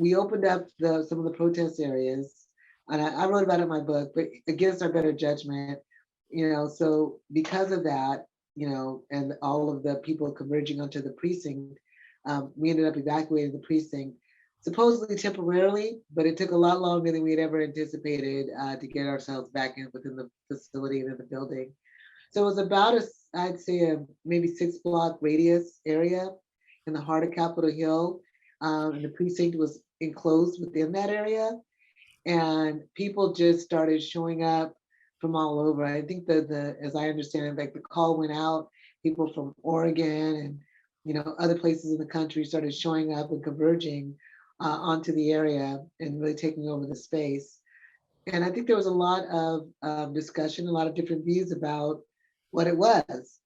we opened up some of the protest areas, and I wrote about it in my book, but against our better judgment, so because of that, and all of the people converging onto the precinct, we ended up evacuating the precinct, supposedly temporarily, but it took a lot longer than we had ever anticipated to get ourselves back within the facility and in the building. So it was about I'd say maybe 6-block radius area in the heart of Capitol Hill. And the precinct was enclosed within that area. And people just started showing up from all over. I think that as I understand it, like the call went out, people from Oregon and, other places in the country started showing up and converging onto the area and really taking over the space. And I think there was a lot of discussion, a lot of different views about what it was.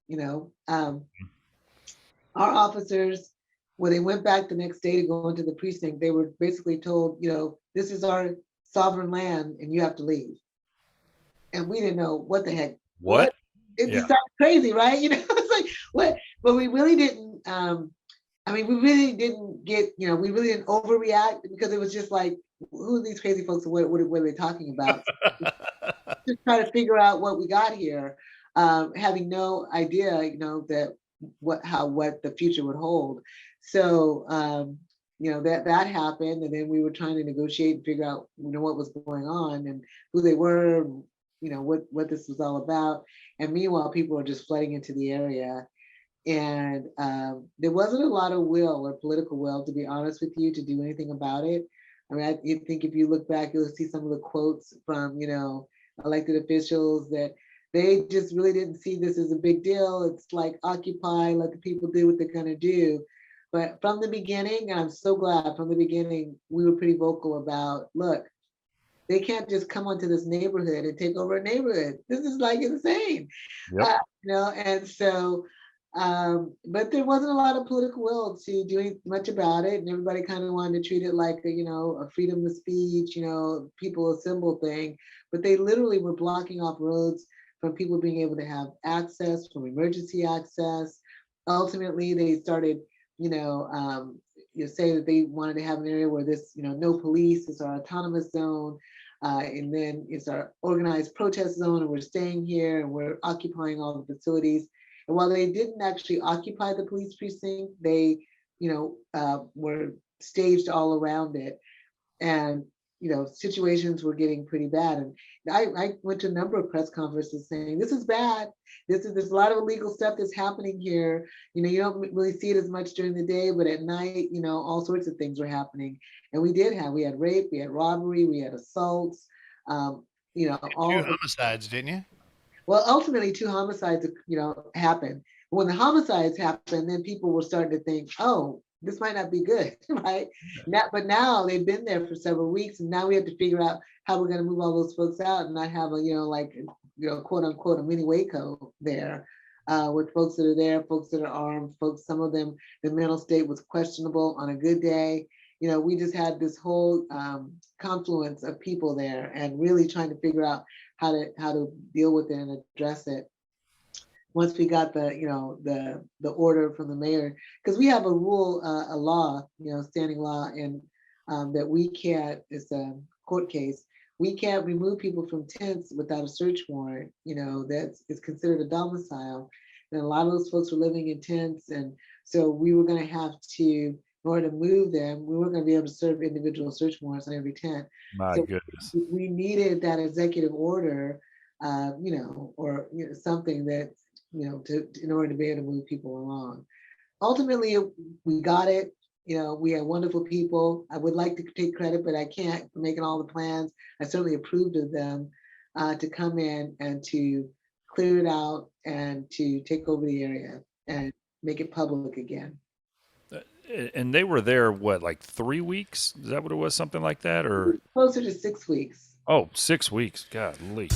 Our officers, when they went back the next day to go into the precinct, they were basically told, this is our sovereign land and you have to leave. And we didn't know what the heck. What? It just sounds crazy, right? It's like, what? But we really didn't, we really didn't get, we really didn't overreact, because it was just like, who are these crazy folks? What are they talking about? Just try to figure out what we got here, having no idea, that what the future would hold. So, that happened, and then we were trying to negotiate and figure out, what was going on and who they were, what this was all about. And meanwhile, people were just flooding into the area. And there wasn't a lot of will or political will, to be honest with you, to do anything about it. I think if you look back, you'll see some of the quotes from, elected officials that they just really didn't see this as a big deal. It's like occupy, let the people do what they're going to do. But from the beginning, and I'm so glad from the beginning, we were pretty vocal about, look, they can't just come onto this neighborhood and take over a neighborhood. This is like insane. Yep. And so, but there wasn't a lot of political will to do much about it. And everybody kind of wanted to treat it like a freedom of speech, people assemble thing. But they literally were blocking off roads from people being able to have access, from emergency access. Ultimately, they started, say that they wanted to have an area where this, no police, is our autonomous zone. And then it's our organized protest zone, and we're staying here and we're occupying all the facilities. And while they didn't actually occupy the police precinct, they, were staged all around it. And, situations were getting pretty bad. And I went to a number of press conferences saying, this is bad. There's a lot of illegal stuff that's happening here. You don't really see it as much during the day, but at night, all sorts of things were happening. And we had rape, we had robbery, we had assaults, all 2 homicides, didn't you? Well, ultimately 2 homicides, happened. When the homicides happened, then people were starting to think, oh, this might not be good, right? But now they've been there for several weeks, and now we have to figure out how we're going to move all those folks out and not have a, quote unquote, a mini Waco there, with folks that are there, folks that are armed, folks, some of them, the mental state was questionable on a good day. We just had this whole confluence of people there, and really trying to figure out how to deal with it and address it. Once we got the order from the mayor, because we have a rule, a law, standing law, and that we can't, it's a court case, we can't remove people from tents without a search warrant. It's considered a domicile. And a lot of those folks were living in tents. And so we were going to have to, in order to move them, we weren't going to be able to serve individual search warrants on every tent. My goodness. We needed that executive order, or something that, in order to be able to move people along. Ultimately, we got it. We had wonderful people. I would like to take credit, but I can't, for making all the plans. I certainly approved of them to come in and to clear it out and to take over the area and make it public again. And they were there, what, like 3 weeks? Is that what it was? Something like that? Or closer to 6 weeks. Oh, 6 weeks. Golly.